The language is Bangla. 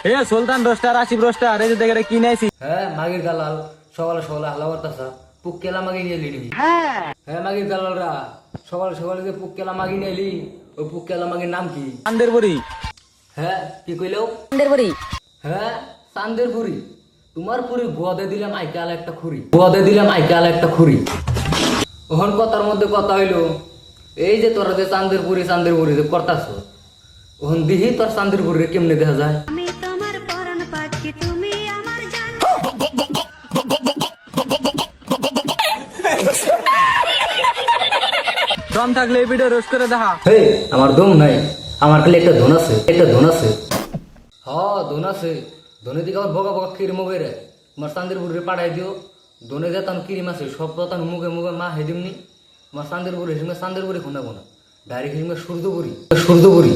এ সুলতান রোস্টার আসিফ রোস্টার এই যে দেখে কি নাইছি। হ্যাঁ মাগির দালাল সকালে সকালে হাল্লা করতেছা পুক কেলা মাগি নিয়ে এলি হ্যাঁ মাগির দালালরা সকালে সকালে যে পুক কেলা মাগি নিয়ে এলি ওই পুক কেলা মাগির নাম কি? চান্দের বুড়ি। হ্যাঁ কি কইলেও চান্দের বুড়ি। হ্যাঁ চান্দের পুরি। তোমার পুরি গোয়াদে দিলাম আইকাল একটা খুরি, গোয়াদে দিলাম আইকাল একটা খুরি। ওহন কথার মধ্যে কথা হইলো এই যে তোরা যে চান্দের পুরি যে করতাছ ওহন দিহি তোর চান্দের পুরি কেমনে দেখা যায়। আমি তোমার পরাণ পাখি তুমি আমার জান। দম থাকলে এই ভিডিও রোস্ট করে দেখা। হে আমার দম নাই, আমার খালি একটা ধন আছে, একটা ধন আছে। হ ধন আছে, ধনে দিকে আমার বগা বগা কিরম বেড়ে তোমার চান্দের পুরি পাঠাই দিও। ধনে যে তান কিরিম আছে সব তো তান মুখে মুখে মা হেদিমনি। তোমার চান্দের পুরি হিসেবে চান্দের পুরি খুনাবো না, ডাইরেক্ট হিসেবে সূর্যপুরি সূর্যপুরি।